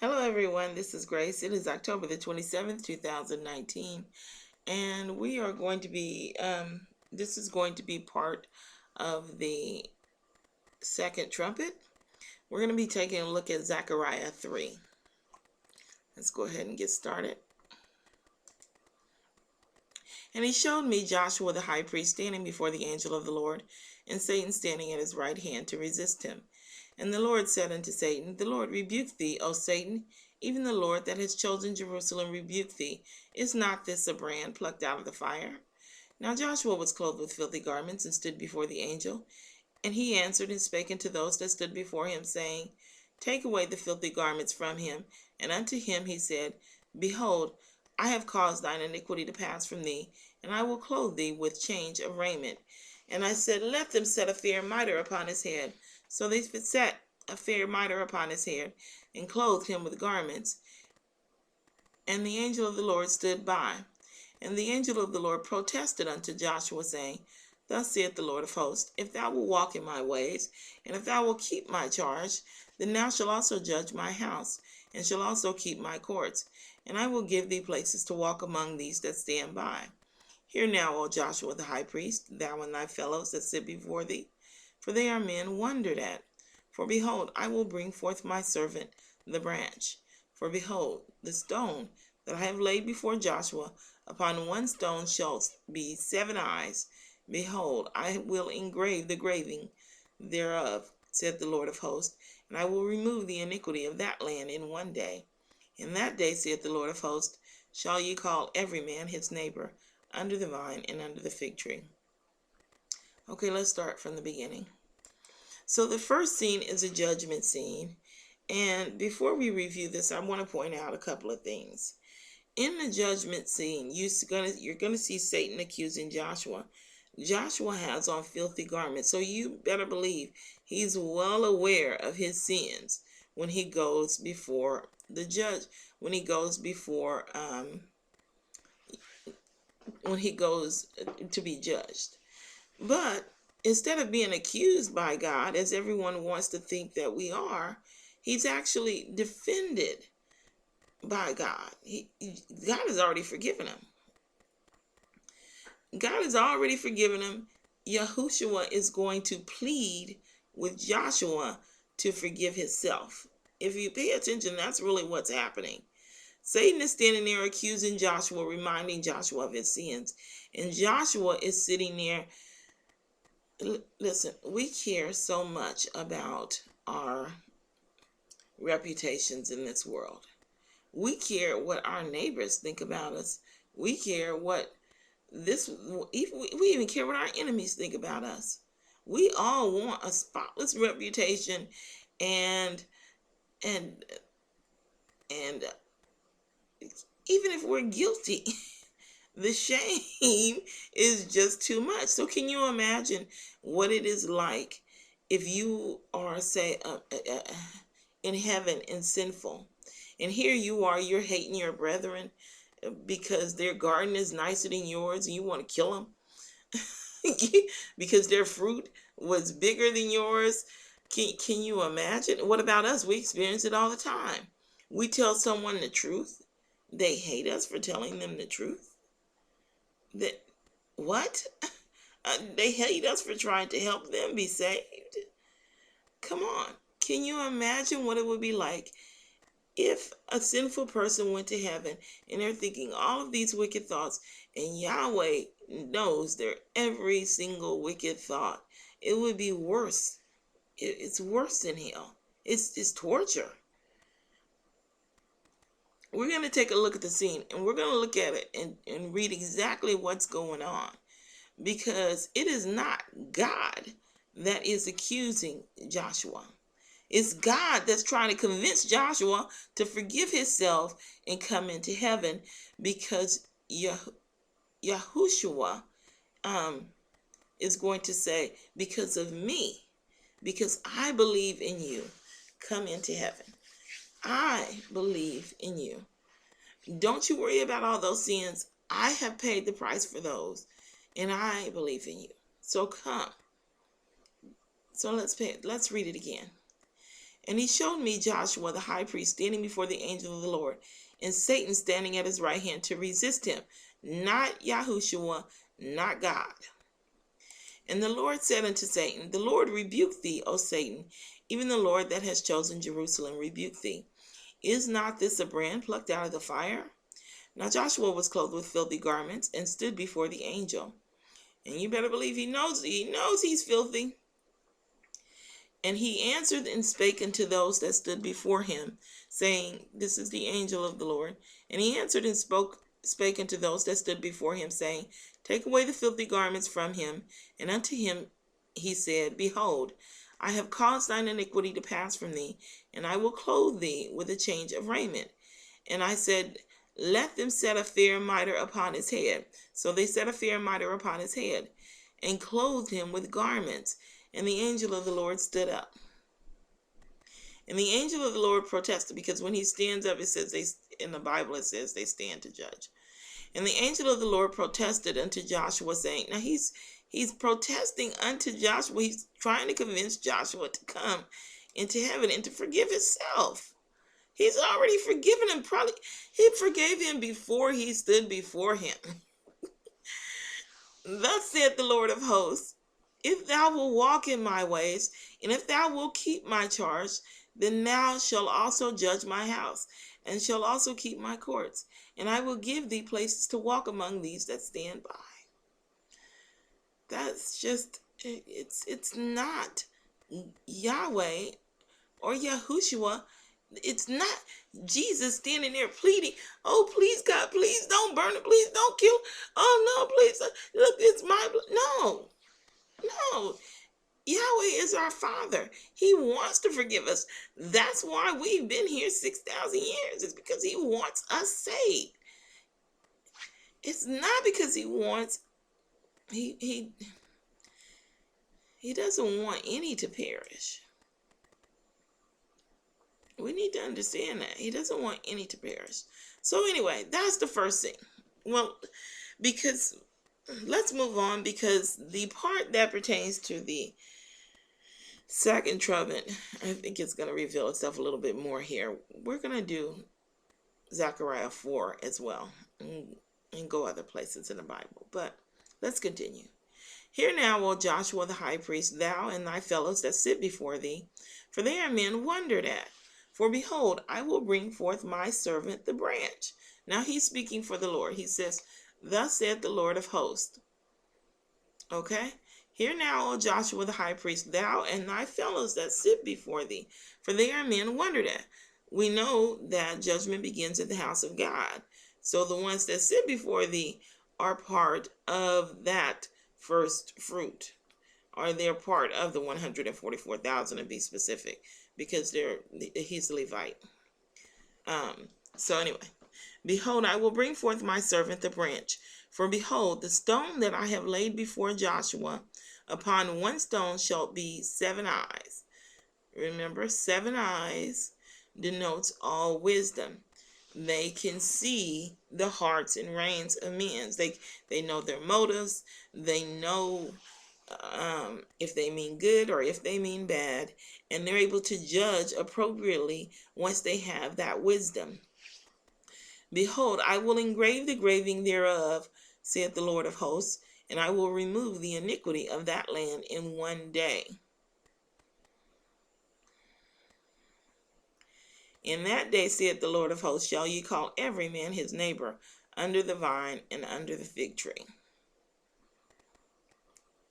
Hello everyone, this is Grace. It is October the 27th, 2019, and we are going to be, this is going to be part of the second trumpet. We're going to be taking a look at Zechariah 3. Let's go ahead and get started. And he showed me Joshua the high priest standing before the angel of the Lord, and Satan standing at his right hand to resist him. And the Lord said unto Satan, The Lord rebuke thee, O Satan, even the Lord that has chosen Jerusalem rebuke thee. Is not this a brand plucked out of the fire? Now Joshua was clothed with filthy garments, and stood before the angel. And he answered and spake unto those that stood before him, saying, Take away the filthy garments from him. And unto him he said, Behold, I have caused thine iniquity to pass from thee, and I will clothe thee with change of raiment. And I said, Let them set a fair mitre upon his head. So they set a fair mitre upon his head, and clothed him with garments. And the angel of the Lord stood by. And the angel of the Lord protested unto Joshua, saying, Thus saith the Lord of hosts, If thou wilt walk in my ways, and if thou wilt keep my charge, then thou shalt also judge my house, and shalt also keep my courts. And I will give thee places to walk among these that stand by. Hear now, O Joshua the high priest, thou and thy fellows that sit before thee, for they are men wondered at. For behold, I will bring forth my servant, the branch. For behold, the stone that I have laid before Joshua, upon one stone shall be 7 eyes. Behold, I will engrave the graving thereof, saith the Lord of hosts, and I will remove the iniquity of that land in one day. In that day, saith the Lord of hosts, shall ye call every man his neighbor, under the vine and under the fig tree. Okay, let's start from the beginning. So the first scene is a judgment scene. And before we review this, I want to point out a couple of things. In the judgment scene, you're going to see Satan accusing Joshua. Joshua has on filthy garments, so you better believe he's well aware of his sins when he goes before the judge, when he goes to be judged. But instead of being accused by God, as everyone wants to think that we are, he's actually defended by God. God has already forgiven him. God has already forgiven him. Yahushua is going to plead with Joshua to forgive himself. If you pay attention, that's really what's happening. Satan is standing there accusing Joshua, reminding Joshua of his sins. And Joshua is sitting there. Listen, we care so much about our reputations in this world. We care what our neighbors think about us. We care what we even care what our enemies think about us. We all want a spotless reputation, and even if we're guilty, the shame is just too much. So can you imagine what it is like if you are, say, in heaven and sinful, and here you are, you're hating your brethren because their garden is nicer than yours, and you want to kill them because their fruit was bigger than yours. Can you imagine? What about us? We experience it all the time. We tell someone the truth, they hate us for telling them the truth. What? They hate us for trying to help them be saved. Come on. Can you imagine what it would be like if a sinful person went to heaven and they're thinking all of these wicked thoughts, and Yahweh knows their every single wicked thought? It would be worse. It's worse than hell. It's torture. We're going to take a look at the scene, and we're going to look at it and read exactly what's going on, because it is not God that is accusing Joshua. It's God that's trying to convince Joshua to forgive himself and come into heaven, because Yahushua is going to say, because of me, because I believe in you, come into heaven. I believe in you. Don't you worry about all those sins. I have paid the price for those, and I believe in you. So come. So let's read it again. And he showed me Joshua the high priest standing before the angel of the Lord, and Satan standing at his right hand to resist him. Not Yahushua, not God. And the Lord said unto Satan, the Lord rebuke thee, O Satan, even the Lord that has chosen Jerusalem rebuke thee. Is not this a brand plucked out of the fire? Now Joshua was clothed with filthy garments and stood before the angel. And you better believe he knows he's filthy. And he answered and spake unto those that stood before him, saying, this is the angel of the Lord. And he answered and spake unto those that stood before him, saying, take away the filthy garments from him. And unto him he said, behold, I have caused thine iniquity to pass from thee, and I will clothe thee with a change of raiment. And I said, let them set a fair mitre upon his head. So they set a fair mitre upon his head, and clothed him with garments. And the angel of the Lord stood up. And the angel of the Lord protested, because when he stands up, it says in the Bible it says they stand to judge. And the angel of the Lord protested unto Joshua, saying, now he's protesting unto Joshua. He's trying to convince Joshua to come into heaven and to forgive himself. He's already forgiven him. Probably he forgave him before he stood before him. Thus saith the Lord of hosts, if thou wilt walk in my ways, and if thou wilt keep my charge, then thou shalt also judge my house, and shalt also keep my courts, and I will give thee places to walk among these that stand by. That's just, it's not Yahweh or Yahushua. It's not Jesus standing there pleading, oh, please, God, please don't burn it. Please don't kill. Oh, no, please. Look, it's my blood. No. Yahweh is our Father. He wants to forgive us. That's why we've been here 6,000 years. It's because he wants us saved. It's not because he wants, he doesn't want any to perish. We need to understand that. He doesn't want any to perish. So anyway, that's the first thing. Well, because let's move on, because the part that pertains to the second trumpet, I think it's going to reveal itself a little bit more here. We're going to do Zechariah 4 as well, and go other places in the Bible. But let's continue. Hear now, O Joshua the high priest, thou and thy fellows that sit before thee, for they are men wondered at. For behold, I will bring forth my servant the branch. Now he's speaking for the Lord. He says, thus saith the Lord of hosts. Okay? Hear now, O Joshua the high priest, thou and thy fellows that sit before thee, for they are men wondered at. We know that judgment begins at the house of God. So the ones that sit before thee are part of that first fruit, or they're part of the 144,000 to be specific, because he's a Levite. So anyway, behold, I will bring forth my servant the branch. For behold, the stone that I have laid before Joshua, upon one stone shall be 7 eyes. Remember, 7 eyes denotes all wisdom. They can see the hearts and reins of men. They know their motives. They know if they mean good or if they mean bad, and they're able to judge appropriately once they have that wisdom. Behold, I will engrave the graving thereof, saith the Lord of hosts, and I will remove the iniquity of that land in one day. In that day, saith the Lord of hosts, shall ye call every man his neighbor under the vine and under the fig tree.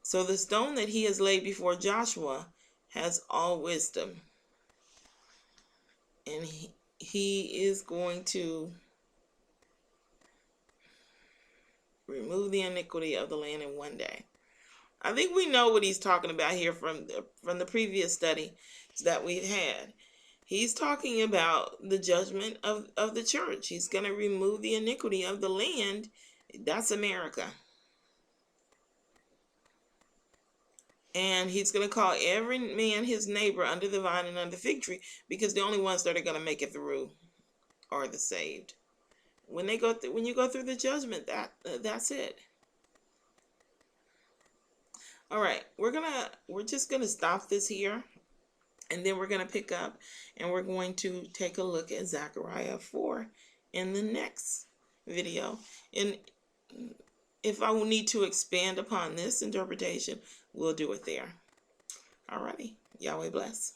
So the stone that he has laid before Joshua has all wisdom. And he is going to remove the iniquity of the land in one day. I think we know what he's talking about here from the previous study that we had. He's talking about the judgment of the church. He's going to remove the iniquity of the land. That's America. And he's going to call every man his neighbor under the vine and under the fig tree, because the only ones that are going to make it through are the saved. When you go through the judgment, that's it. All right, we're just gonna stop this here, And then we're going to pick up and we're going to take a look at Zechariah 4 in the next video. And if I will need to expand upon this interpretation, we'll do it there. Alrighty. Yahweh bless.